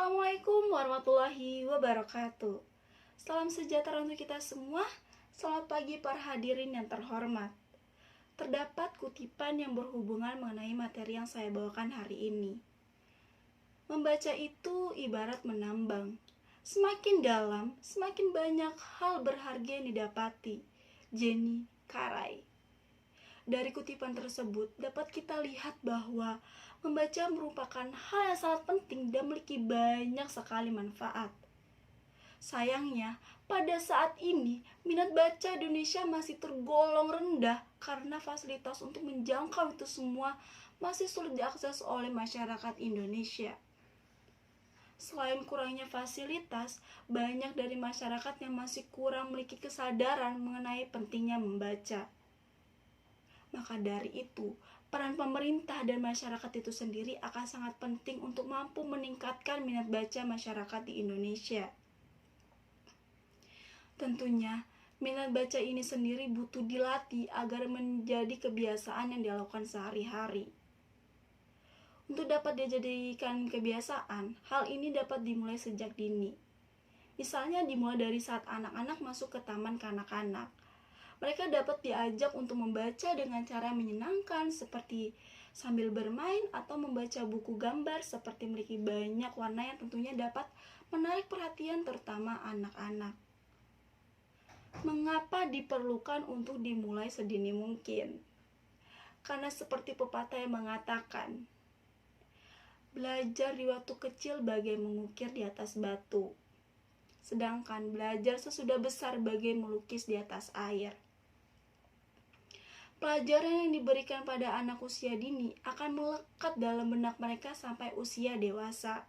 Assalamualaikum warahmatullahi wabarakatuh. Salam sejahtera untuk kita semua. Selamat pagi para hadirin yang terhormat. Terdapat kutipan yang berhubungan mengenai materi yang saya bawakan hari ini. Membaca itu ibarat menambang. Semakin dalam, semakin banyak hal berharga yang didapati. Jenny Karai. Dari kutipan tersebut dapat kita lihat bahwa membaca merupakan hal yang sangat penting dan memiliki banyak sekali manfaat. Sayangnya, pada saat ini minat baca Indonesia masih tergolong rendah karena fasilitas untuk menjangkau itu semua masih sulit diakses oleh masyarakat Indonesia. Selain kurangnya fasilitas, banyak dari masyarakat yang masih kurang memiliki kesadaran mengenai pentingnya membaca. Maka dari itu, peran pemerintah dan masyarakat itu sendiri akan sangat penting untuk mampu meningkatkan minat baca masyarakat di Indonesia. Tentunya, minat baca ini sendiri butuh dilatih agar menjadi kebiasaan yang dilakukan sehari-hari. Untuk dapat dijadikan kebiasaan, hal ini dapat dimulai sejak dini. Misalnya dimulai dari saat anak-anak masuk ke taman kanak-kanak. Mereka dapat diajak untuk membaca dengan cara menyenangkan seperti sambil bermain atau membaca buku gambar seperti memiliki banyak warna yang tentunya dapat menarik perhatian terutama anak-anak. Mengapa diperlukan untuk dimulai sedini mungkin? Karena seperti pepatah yang mengatakan, belajar di waktu kecil bagai mengukir di atas batu, sedangkan belajar sesudah besar bagai melukis di atas air. Pelajaran yang diberikan pada anak usia dini akan melekat dalam benak mereka sampai usia dewasa.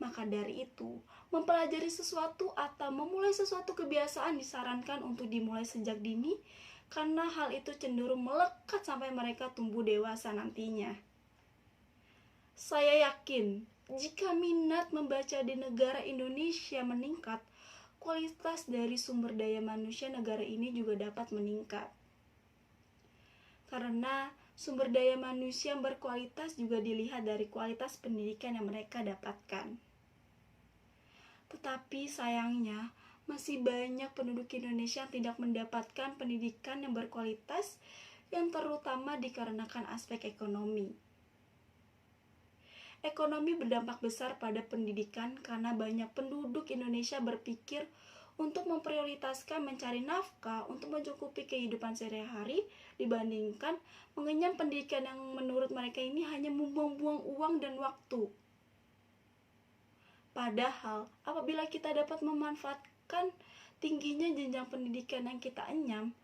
Maka dari itu, mempelajari sesuatu atau memulai sesuatu kebiasaan disarankan untuk dimulai sejak dini karena hal itu cenderung melekat sampai mereka tumbuh dewasa nantinya. Saya yakin, jika minat membaca di negara Indonesia meningkat, kualitas dari sumber daya manusia negara ini juga dapat meningkat. Karena sumber daya manusia yang berkualitas juga dilihat dari kualitas pendidikan yang mereka dapatkan. Tetapi sayangnya, masih banyak penduduk Indonesia yang tidak mendapatkan pendidikan yang berkualitas, yang terutama dikarenakan aspek ekonomi. Ekonomi berdampak besar pada pendidikan karena banyak penduduk Indonesia berpikir untuk memprioritaskan mencari nafkah untuk mencukupi kehidupan sehari-hari dibandingkan mengenyam pendidikan yang menurut mereka ini hanya membuang-buang uang dan waktu. Padahal, apabila kita dapat memanfaatkan tingginya jenjang pendidikan yang kita enyam,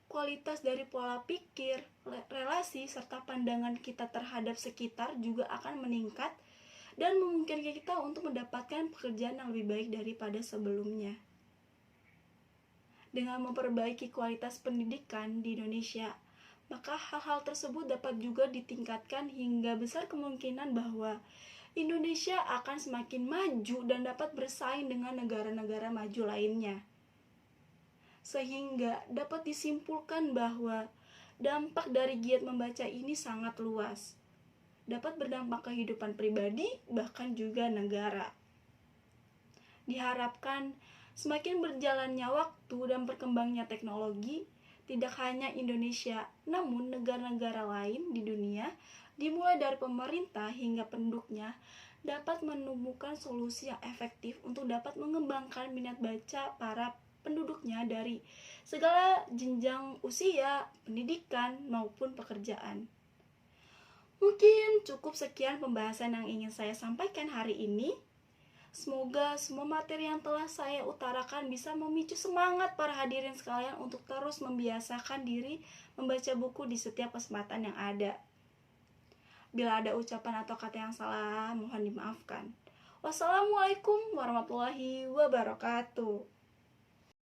kualitas dari pola pikir, relasi, serta pandangan kita terhadap sekitar juga akan meningkat dan memungkinkan kita untuk mendapatkan pekerjaan yang lebih baik daripada sebelumnya. Dengan memperbaiki kualitas pendidikan di Indonesia, maka hal-hal tersebut dapat juga ditingkatkan hingga besar kemungkinan bahwa Indonesia akan semakin maju dan dapat bersaing dengan negara-negara maju lainnya. Sehingga dapat disimpulkan bahwa dampak dari giat membaca ini sangat luas. Dapat berdampak kehidupan pribadi, bahkan juga negara. Diharapkan semakin berjalannya waktu dan berkembangnya teknologi, tidak hanya Indonesia, namun negara-negara lain di dunia, dimulai dari pemerintah hingga penduduknya, dapat menemukan solusi yang efektif untuk dapat mengembangkan minat baca para penduduknya dari segala jenjang usia, pendidikan, maupun pekerjaan. Mungkin cukup sekian pembahasan yang ingin saya sampaikan hari ini. Semoga semua materi yang telah saya utarakan bisa memicu semangat para hadirin sekalian untuk terus membiasakan diri membaca buku di setiap kesempatan yang ada. Bila ada ucapan atau kata yang salah, mohon dimaafkan. Wassalamualaikum warahmatullahi wabarakatuh.